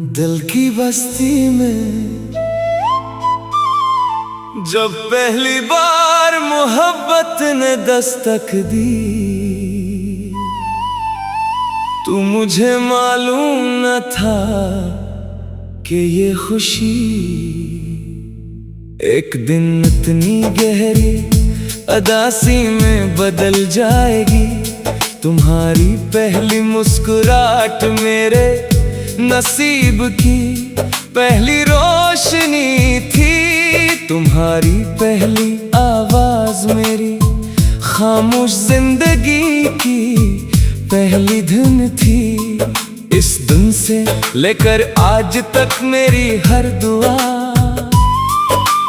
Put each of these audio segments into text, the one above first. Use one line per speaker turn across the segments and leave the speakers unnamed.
दिल की बस्ती में जब पहली बार मोहब्बत ने दस्तक दी, तो मुझे मालूम न था कि ये खुशी एक दिन इतनी गहरी अदासी में बदल जाएगी। तुम्हारी पहली मुस्कुराहट मेरे नसीब की पहली रोशनी थी। तुम्हारी पहली आवाज मेरी खामोश जिंदगी की पहली धुन थी। इस धुन से लेकर आज तक मेरी हर दुआ,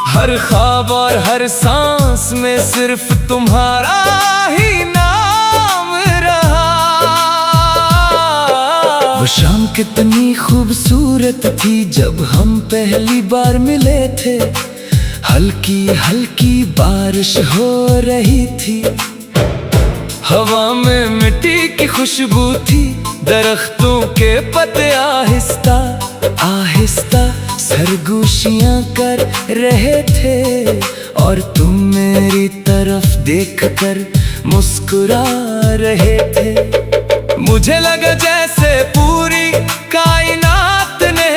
हर ख्वाब और हर सांस में सिर्फ तुम्हारा ही नाम रहा। वो शाम कितनी खूबसूरत थी जब हम पहली बार मिले थे। हल्की हल्की बारिश हो रही थी, हवा में मिट्टी की खुशबू थी, दरख्तों के पत्ते आहिस्ता आहिस्ता सरगोशियां कर रहे थे। और तुम मेरी तरफ देखकर मुस्कुरा रहे थे। मुझे लगा जैसे पूरी कायनात ने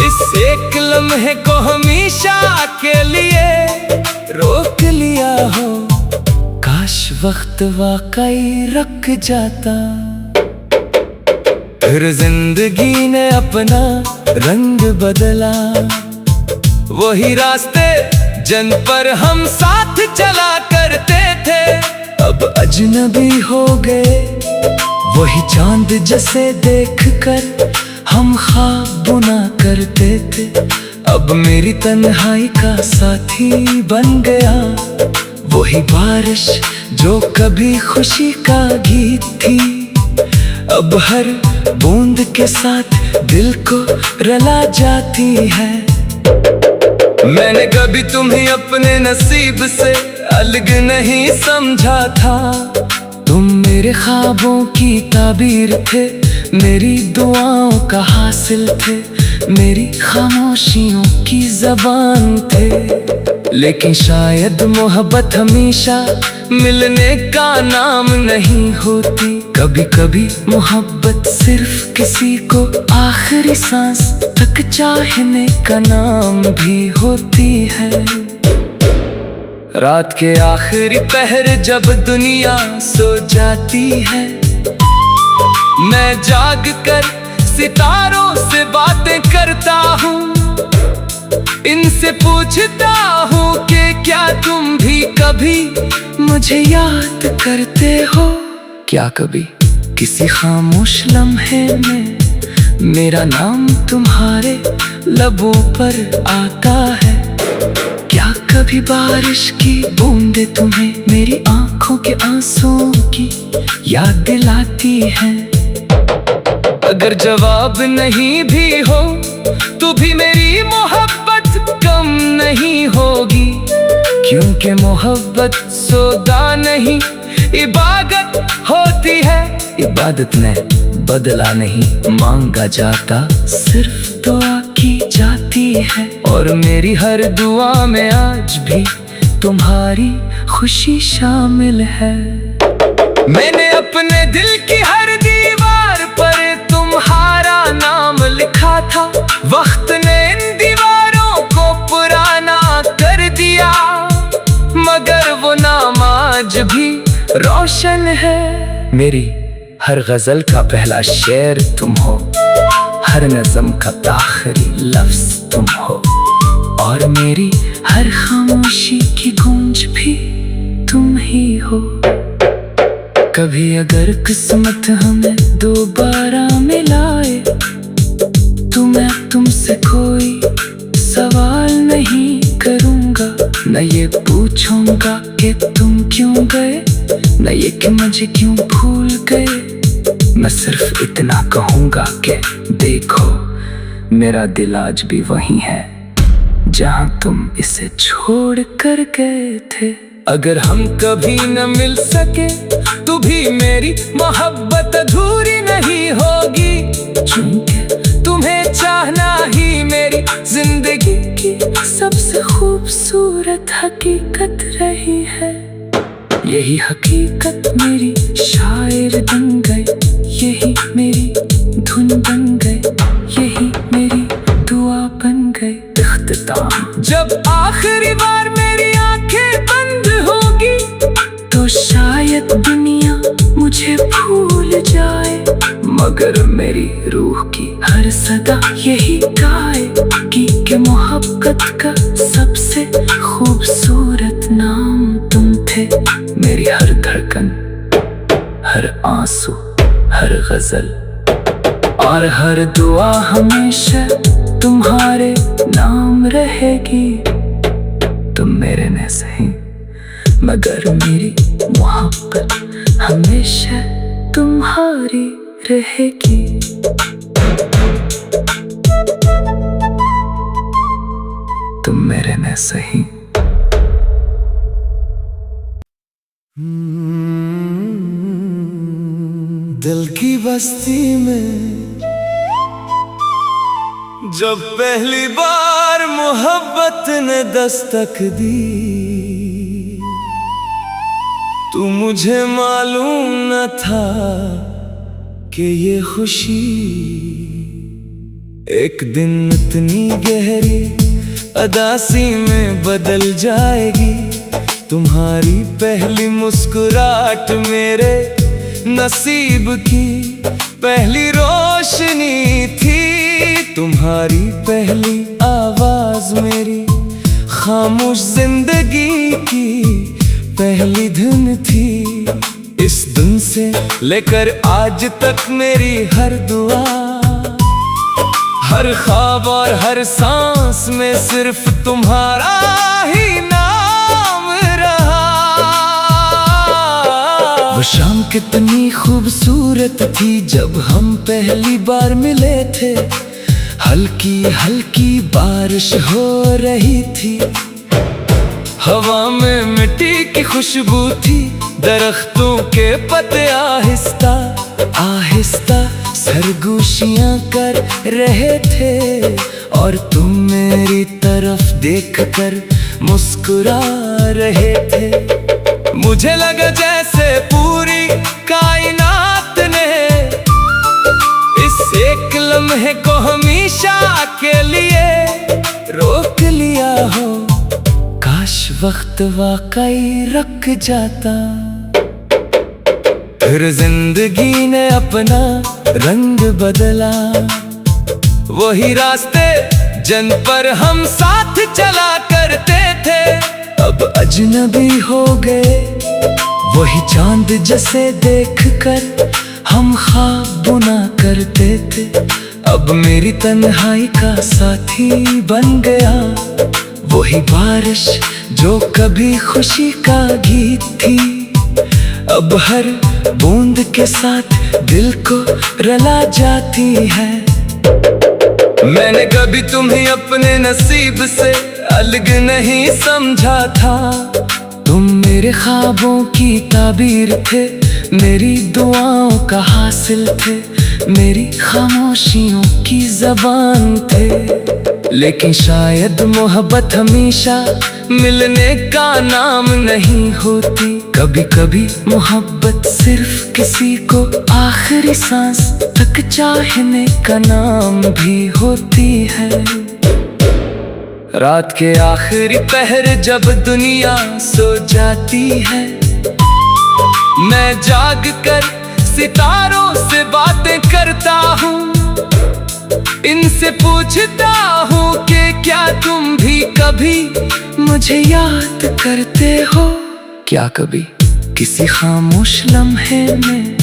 इस एक लम्हे को हमेशा के लिए रोक लिया हो। काश वक्त वाकई रुक जाता, फिर जिंदगी ने अपना रंग बदला। वही रास्ते जिन पर हम साथ चला करते थे अब अजनबी हो गए। वही चांद जैसे देखकर हम ख्वाब बुना करते थे अब मेरी तन्हाई का साथी बन गया। वही बारिश जो कभी खुशी का गीत थी अब हर बूंद के साथ दिल को रुला जाती है। मैंने कभी तुम्हें अपने नसीब से अलग नहीं समझा था। तुम मेरे ख्वाबों की ताबीर थे, मेरी दुआओं का हासिल थे, मेरी खामोशियों की ज़बान थे। लेकिन शायद मोहब्बत हमेशा मिलने का नाम नहीं होती। कभी कभी मोहब्बत सिर्फ किसी को आखिरी सांस तक चाहने का नाम भी होती है। रात के आखिरी पहर जब दुनिया सो जाती है, मैं जाग कर सितारों से बातें करता हूँ। इनसे पूछता हूँ कि क्या तुम भी कभी मुझे याद करते हो। क्या कभी किसी खामोश लम्हे में मेरा नाम तुम्हारे लबों पर आता है। क्या कभी बारिश की बूंदें तुम्हें मेरी आंखों के आंसुओं की याद दिलाती हैं। अगर जवाब नहीं भी हो तो भी मेरी मोहब्बत कम नहीं होगी, क्योंकि मोहब्बत सौदा नहीं इबादत होती है। इबादत में बदला नहीं मांगा जाता, सिर्फ दुआ की जाती है। और मेरी हर दुआ में आज भी तुम्हारी खुशी शामिल है। मैंने अपने दिल की हर दीवार पर तुम्हारा नाम लिखा था। वक्त ने इन दीवारों को पुराना कर दिया, मगर वो नाम आज भी रोशन है। मेरी हर गजल का पहला शेर तुम हो, हर नज़म का आखिरी लफ्ज तुम हो, और मेरी हर खामोशी की गूंज भी तुम ही हो। कभी अगर किस्मत हमें दोबारा मिलाए तो मैं तुमसे कोई सवाल नहीं करूँगा। न ये पूछूंगा कि तुम क्यों गए, न ये कि मुझे क्यों भूल गए। मैं सिर्फ इतना कहूँगा कि देखो मेरा दिल आज भी वही है जहाँ तुम इसे छोड़ कर गए थे। अगर हम कभी न मिल सके तो भी मेरी मोहब्बत अधूरी नहीं होगी। क्योंकि तुम्हें चाहना ही मेरी जिंदगी की सबसे खूबसूरत हकीकत रही है। यही हकीकत मेरी शायर बन गई, यही मेरी धुन बन गई, यही मेरी दुआ बन गई। इख्तिताम जब आखिरी बार मेरी आंखें बंद होगी तो शायद दुनिया मुझे भूल जाए, मगर मेरी रूह की हर सदा यही गाएगी कि मोहब्बत का सबसे खूबसूरत नाम तुम थे। मेरी हर धड़कन, हर आंसू, हर गजल और हर दुआ हमेशा तुम्हारे नाम रहेगी। तुम मेरे में सही मगर मेरी मोहब्बत हमेशा तुम्हारी रहेगी। तुम मेरे में सही। दिल की बस्ती में जब पहली बार मोहब्बत ने दस्तक दी, तो मुझे मालूम न था कि ये खुशी एक दिन इतनी गहरी अदासी में बदल जाएगी। तुम्हारी पहली मुस्कुराहट मेरे नसीब की पहली रोशनी थी। तुम्हारी पहली आवाज मेरी खामोश जिंदगी की पहली धुन थी। इस दिन से लेकर आज तक मेरी हर दुआ, हर ख्वाब और हर सांस में सिर्फ तुम्हारा ही नाम रहा। वो शाम कितनी खूबसूरत थी जब हम पहली बार मिले थे। हल्की हल्की बारिश हो रही थी, हवा में मिट्टी की खुशबू थी, दरख्तों के पत्ते आहिस्ता आहिस्ता सरगोशियां कर रहे थे। और तुम मेरी तरफ देखकर मुस्कुरा रहे थे। मुझे लगा जैसे पूरी कायनात ने इस एक लम्हे को हमेशा के लिए रोक लिया हो। काश वक्त वाकई रुक जाता, फिर जिंदगी ने अपना रंग बदला। वही रास्ते जिन पर हम साथ चला करते थे अब अजनबी हो गए। वही चांद जैसे देखकर हम ख्वाब बुना करते थे अब मेरी तन्हाई का साथी बन गया। वही बारिश जो कभी खुशी का गीत थी अब हर बूंद के साथ दिल को रुला जाती है। मैंने कभी तुम्हें अपने नसीब से अलग नहीं समझा था। तुम मेरे ख्वाबों की ताबीर थे, मेरी दुआओं का हासिल थे, मेरी खामोशियों की ज़बान थे। लेकिन शायद मोहब्बत हमेशा मिलने का नाम नहीं होती। कभी कभी मोहब्बत सिर्फ किसी को आखिरी सांस तक चाहने का नाम भी होती है। रात के आखिरी पहर जब दुनिया सो जाती है, मैं जाग कर सितारों से बातें करता हूँ। इनसे पूछता हूँ कि क्या तुम भी कभी मुझे याद करते हो। क्या कभी किसी खामोश लम्हे में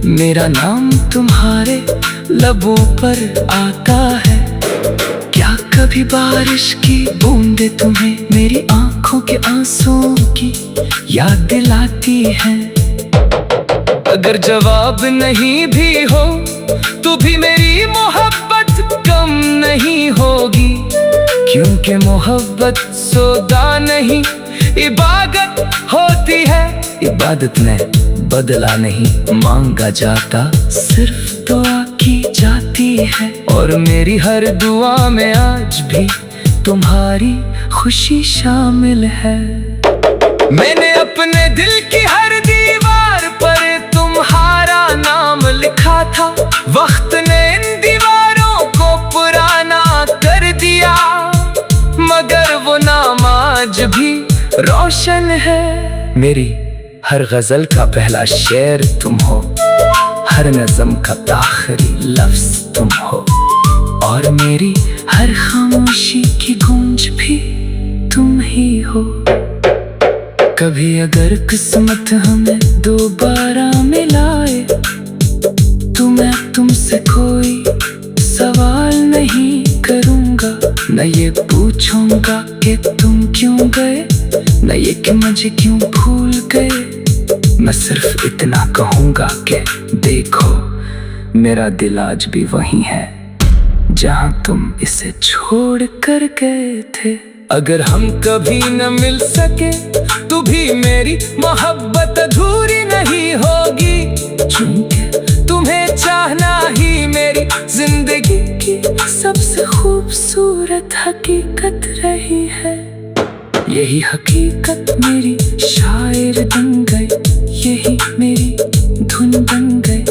मेरा नाम तुम्हारे लबों पर आता है। क्या कभी बारिश की बूंदें तुम्हें मेरी आंखों के आंसुओं की याद दिलाती हैं। अगर जवाब नहीं भी हो तो भी मेरी मोहब्बत कम नहीं होगी, क्योंकि मोहब्बत सौदा नहीं इबादत होती है। इबादत में बदला नहीं मांगा जाता, सिर्फ दुआ की जाती है। और मेरी हर दुआ में आज भी तुम्हारी खुशी शामिल है। मैंने अपने दिल की हर दीवार पर तुम्हारा नाम लिखा था। वक्त ने इन दीवारों को पुराना कर दिया, मगर वो नाम आज भी रोशन है। मेरी हर गजल का पहला शेर तुम हो, हर नज़म का आखिरी लफ्ज तुम हो, और मेरी हर खामोशी की गूंज भी तुम ही हो। कभी अगर किस्मत हमें दोबारा मिलाए तो मैं तुमसे कोई सवाल नहीं करूँगा। न ये पूछूंगा कि तुम क्यों गए, न ये कि मुझे क्यों भूल गए। मैं सिर्फ इतना कहूँगा कि देखो मेरा दिल आज भी वही है जहाँ तुम इसे छोड़ कर गए थे। अगर हम कभी न मिल सके तो भी मेरी मोहब्बत अधूरी नहीं होगी, क्योंकि तुम्हें चाहना ही मेरी जिंदगी की सबसे खूबसूरत हकीकत रही है। यही हकीकत मेरी शायर बन गई, यही मेरी धुन बन गई,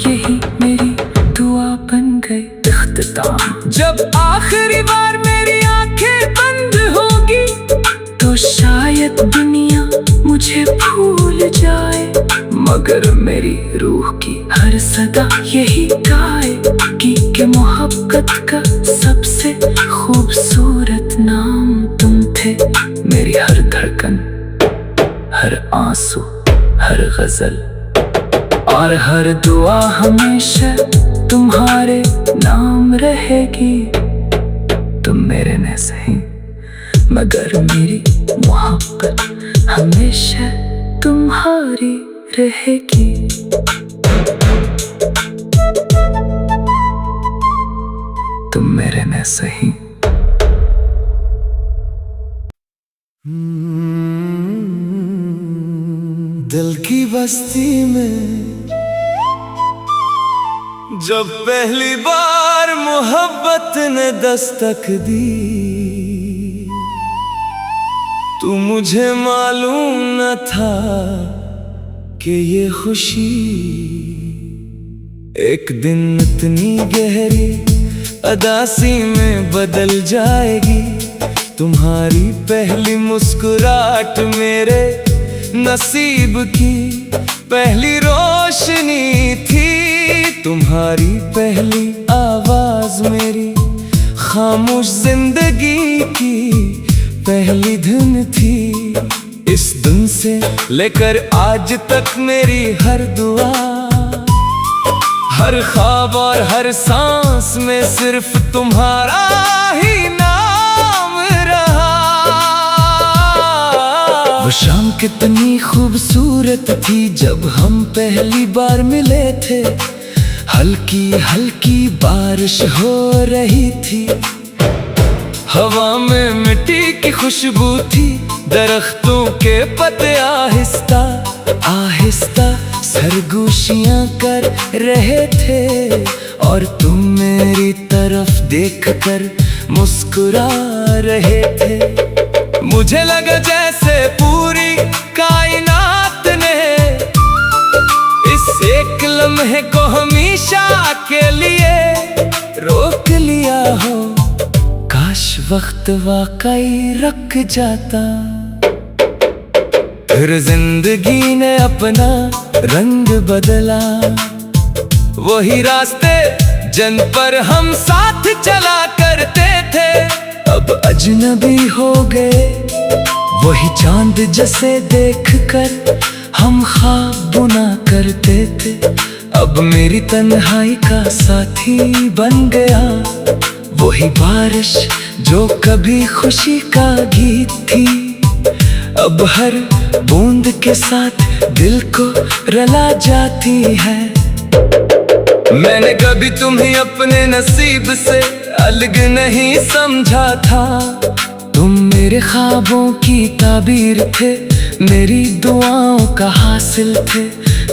यही मेरी दुआ बन गई। इख्तिताम जब आखिरी बार मेरी आंखें बंद होगी तो शायद दुनिया मुझे भूल जाए, मगर मेरी रूह की हर सदा यही गाएगी कि मोहब्बत का सबसे खूबसूरत नाम तुम थे। मेरी हर धड़कन, हर आंसू, हर गजल और हर दुआ हमेशा तुम्हारे नाम रहेगी। तुम मेरे में सही, मगर मेरी मोहब्बत हमेशा तुम्हारी रहेगी। तुम मेरे में सही। दिल की बस्ती में जब पहली बार मोहब्बत ने दस्तक दी, तो मुझे मालूम न था कि ये खुशी एक दिन इतनी गहरी अदासी में बदल जाएगी। तुम्हारी पहली मुस्कुराहट मेरे नसीब की पहली रोशनी थी। तुम्हारी पहली आवाज मेरी खामोश जिंदगी की पहली धुन थी। इस दिन से लेकर आज तक मेरी हर दुआ, हर ख्वाब और हर सांस में सिर्फ तुम्हारा ही नाम रहा। वो शाम कितनी खूबसूरत थी जब हम पहली बार मिले थे। हल्की हल्की बारिश हो रही थी, हवा में मिट्टी की खुशबू थी, दरख्तों के पत्ते आहिस्ता आहिस्ता सरगोशियां कर रहे थे। और तुम मेरी तरफ देखकर मुस्कुरा रहे थे। मुझे लगा जैसे पूरी कायनात ने इस एक लम्हे को हमेशा के लिए रोक लिया हो। काश वक्त वाकई रुक जाता, फिर जिंदगी ने अपना रंग बदला। वही रास्ते जिन पर हम साथ चला करते थे अब अजनबी हो गए। वही चांद जैसे देखकर हम ख्वाब बुना करते थे अब मेरी तन्हाई का साथी बन गया। वही बारिश जो कभी खुशी का गीत थी अब हर बूंद के साथ दिल को रुला जाती है। मैंने कभी तुम्हें अपने नसीब से अलग नहीं समझा था। तुम मेरे ख्वाबों की ताबीर थे, मेरी दुआओं का हासिल थे,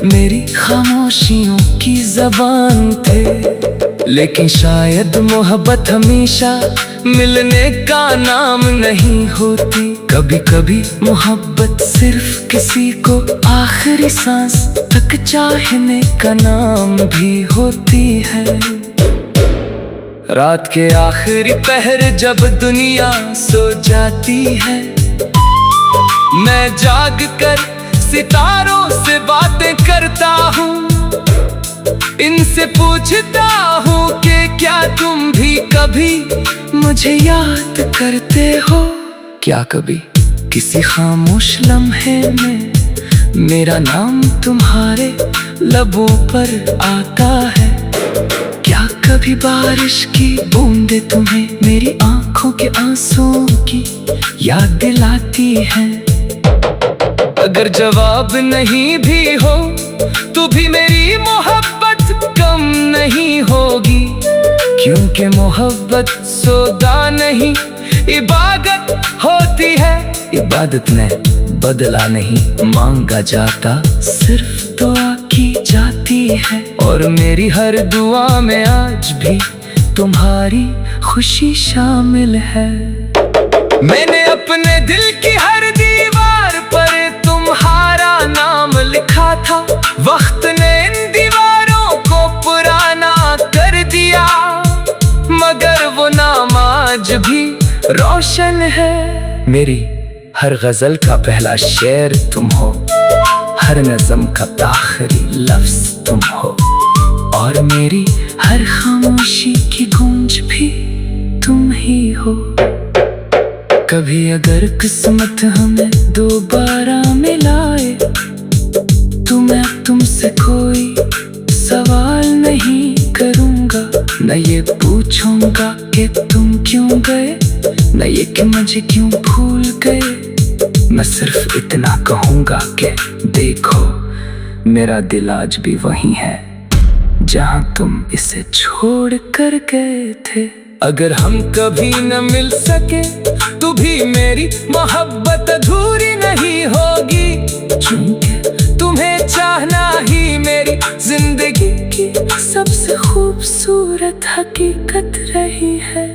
मेरी खामोशियों की ज़बान थे। लेकिन शायद मोहब्बत हमेशा मिलने का नाम नहीं होती। कभी कभी मोहब्बत सिर्फ किसी को आखिरी सांस तक चाहने का नाम भी होती है। रात के आखिरी पहर जब दुनिया सो जाती है, मैं जाग कर सितारों से बातें करता हूँ। इनसे पूछता हूँ कि क्या तुम भी कभी मुझे याद करते हो। क्या कभी किसी खामोश लम्हे में मेरा नाम तुम्हारे लबों पर आता है। क्या कभी बारिश की बूंदें तुम्हें मेरी आंखों के आंसुओं की याद दिलाती हैं। अगर जवाब नहीं भी हो तो भी मेरी मोहब्बत कम नहीं होगी, क्योंकि मोहब्बत सौदा नहीं इबादत होती है। इबादत में बदला नहीं मांगा जाता, सिर्फ दुआ की जाती है। और मेरी हर दुआ में आज भी तुम्हारी खुशी शामिल है। मैंने अपने दिल की हर दीवार पर तुम्हारा नाम लिखा था। वक्त ने इन दीवारों को पुराना कर दिया, मगर वो नाम आज भी रोशन है। मेरी हर गजल का पहला शेर तुम हो, हर नज़म का आखिरी लफ्ज तुम हो, और मेरी हर खामोशी की गूंज भी तुम ही हो। कभी अगर किस्मत हमें दोबारा मिलाए तो मैं तुमसे कोई सवाल नहीं करूँगा। न ये पूछूंगा कि तुम क्यों गए, न ये कि मुझे क्यों भूल गए। मैं सिर्फ इतना कहूँगा कि देखो मेरा दिल आज भी वही है जहाँ तुम इसे छोड़ कर गए थे। अगर हम कभी न मिल सके तो भी मेरी मोहब्बत अधूरी नहीं होगी, क्योंकि तुम्हें चाहना ही मेरी जिंदगी की सबसे खूबसूरत हकीकत रही है।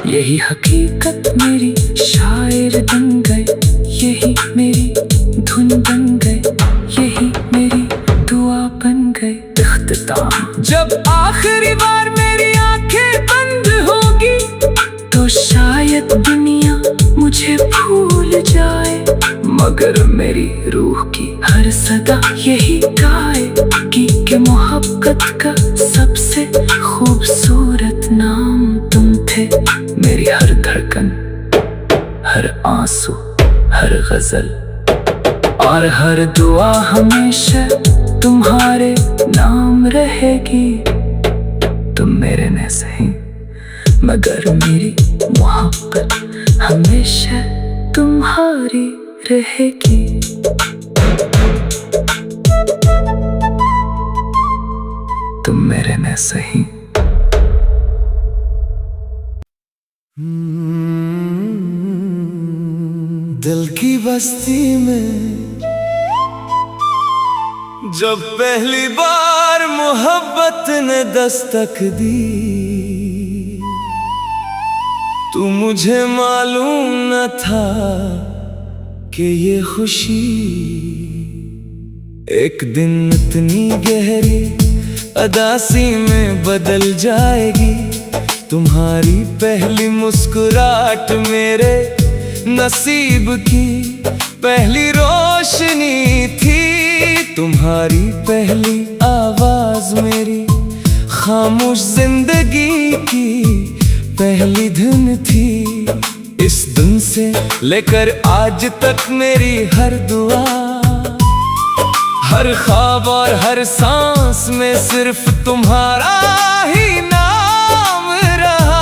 यही हकीकत मेरी शायर बन गए, यही मेरी धुन बन गए, यही मेरी दुआ बन गए। इख्तिताम जब आखिरी बार मेरी आंखें बंद होगी तो शायद दुनिया मुझे भूल जाए, मगर मेरी रूह की हर सदा यही गाएगी कि मोहब्बत का सबसे खूबसूरत नाम तुम थे। मेरी हर धड़कन, हर आंसू, हर गजल और हर दुआ हमेशा तुम्हारे नाम रहेगी। तुम मेरे में सही, मगर मेरी मोहब्बत हमेशा तुम्हारी रहेगी। तुम मेरे में सही। दिल की बस्ती में जब पहली बार मोहब्बत ने दस्तक दी, तो मुझे मालूम न था कि ये खुशी एक दिन इतनी गहरी अदासी में बदल जाएगी। तुम्हारी पहली मुस्कुराहट मेरे नसीब की पहली रोशनी थी। तुम्हारी पहली आवाज मेरी खामोश जिंदगी की पहली धुन थी। इस दिन से लेकर आज तक मेरी हर दुआ, हर ख्वाब और हर सांस में सिर्फ तुम्हारा ही नाम रहा।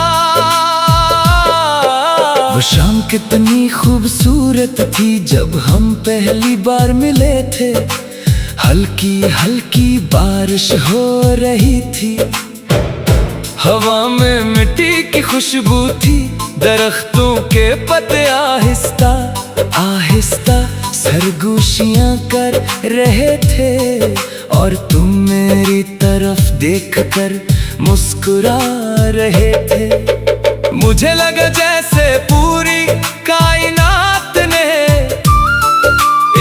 वो शाम कितनी खूबसूरत थी जब हम पहली बार मिले थे। हल्की हल्की बारिश हो रही थी, हवा में मिट्टी की खुशबू थी, दरख्तों के पत्ते आहिस्ता आहिस्ता सरगोशियां कर रहे थे, और तुम मेरी तरफ देखकर मुस्कुरा रहे थे। मुझे लगा जैसे पूरी कायनात ने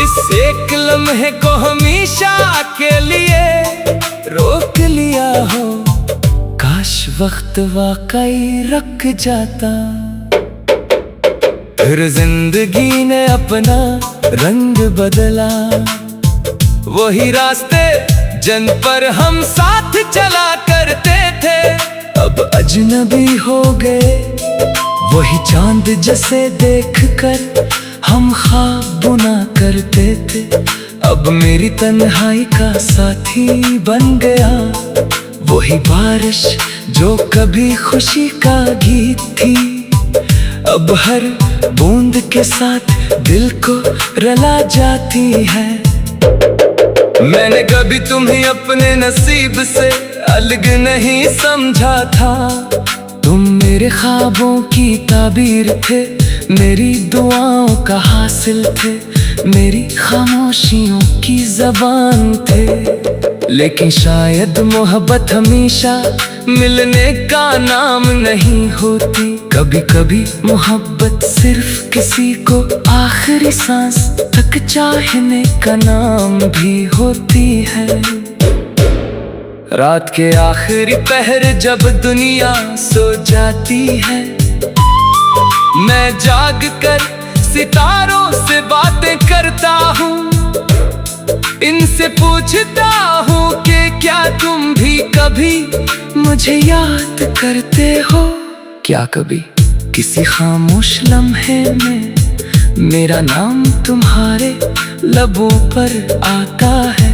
इस एक लम्हे को हमेशा के लिए रोक लिया हो। काश वक्त वाकई रुक जाता, फिर जिंदगी ने अपना रंग बदला। वही रास्ते जिन पर हम साथ चला करते थे अब अजनबी हो गए। वही चांद जैसे देखकर हम ख्वाब बुना करते थे अब मेरी तन्हाई का साथी बन गया। वही बारिश जो कभी खुशी का गीत थी अब हर बूंद के साथ दिल को रुला जाती है। मैंने कभी तुम्हें अपने नसीब से अलग नहीं समझा था। तुम मेरे ख्वाबों की ताबीर थे, मेरी दुआओं का हासिल थे, मेरी खामोशियों की ज़बान थे। लेकिन शायद मोहब्बत हमेशा मिलने का नाम नहीं होती। कभी कभी मोहब्बत सिर्फ किसी को आखिरी सांस तक चाहने का नाम भी होती है। रात के आखिरी पहर जब दुनिया सो जाती है, मैं जाग कर सितारों से बातें करता हूँ। इनसे पूछता हूँ कि क्या तुम भी कभी मुझे याद करते हो। क्या कभी किसी खामोश लम्हे में मेरा नाम तुम्हारे लबों पर आता है।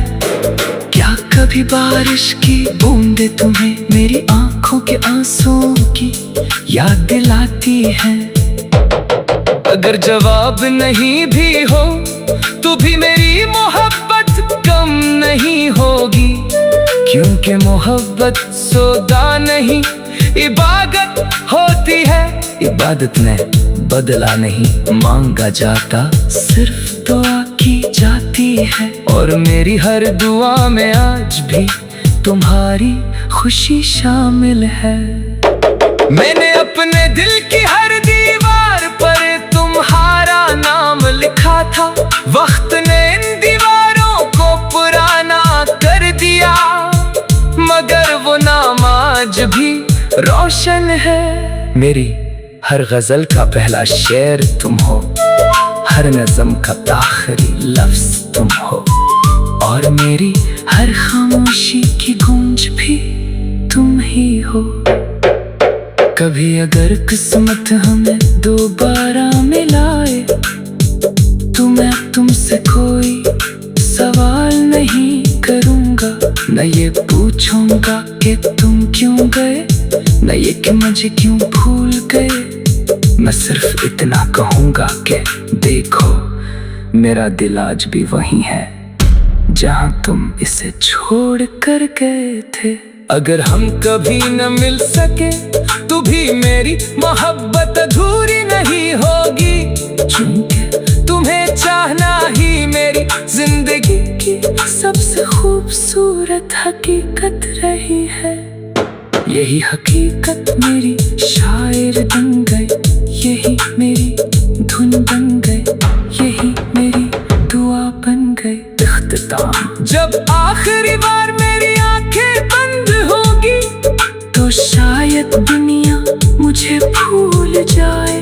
क्या कभी बारिश की बूंदें तुम्हें मेरी आंखों के आंसुओं की याद दिलाती हैं। अगर जवाब नहीं भी हो तो भी मेरी मोहब्बत कम नहीं होगी, क्योंकि मोहब्बत सौदा नहीं इबादत होती है। इबादत में बदला नहीं मांगा जाता, सिर्फ दुआ की जाती है। और मेरी हर दुआ में आज भी तुम्हारी खुशी शामिल है। मैंने अपने दिल की हर दीवार पर तुम्हारा नाम लिखा था। वक्त ने इन दीवारों को पुराना कर दिया, मगर वो नाम आज भी रोशन है। मेरी हर गजल का पहला शेर तुम हो, हर नज़म का आखिरी लफ्ज तुम हो, और मेरी हर खामोशी की गूंज भी तुम ही हो। कभी अगर किस्मत हमें दोबारा मिलाए तो मैं तुमसे कोई सवाल नहीं करूँगा। न ये पूछूंगा कि तुम क्यों गए, न ये कि मुझे क्यों भूल गए। मैं सिर्फ इतना कहूँगा कि देखो मेरा दिल आज भी वही है जहाँ तुम इसे छोड़ कर गए थे। अगर हम कभी न मिल सके तो भी मेरी मोहब्बत अधूरी नहीं होगी, क्योंकि तुम्हें चाहना ही मेरी जिंदगी की सबसे खूबसूरत हकीकत रही है। यही हकीकत मेरी शायर बन गए, यही मेरी धुन बन गए, यही मेरी दुआ बन गए। इख्तिताम जब आखिरी बार मेरी आंखें बंद होगी तो शायद दुनिया मुझे भूल जाए,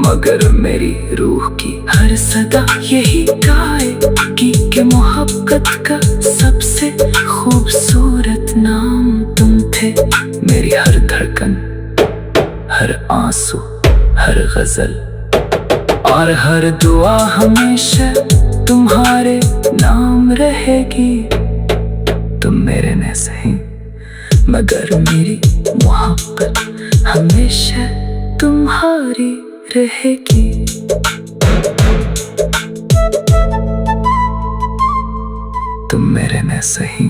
मगर मेरी रूह की हर सदा यही गाएगी कि मोहब्बत का सबसे खूबसूरत नाम तुम थे। मेरी हर धड़कन, हर आंसू, हर गजल और हर दुआ हमेशा तुम्हारे नाम रहेगी। तुम मेरे में सही, मगर मेरी मोहब्बत हमेशा तुम्हारी रहेगी। तुम मेरे में सही,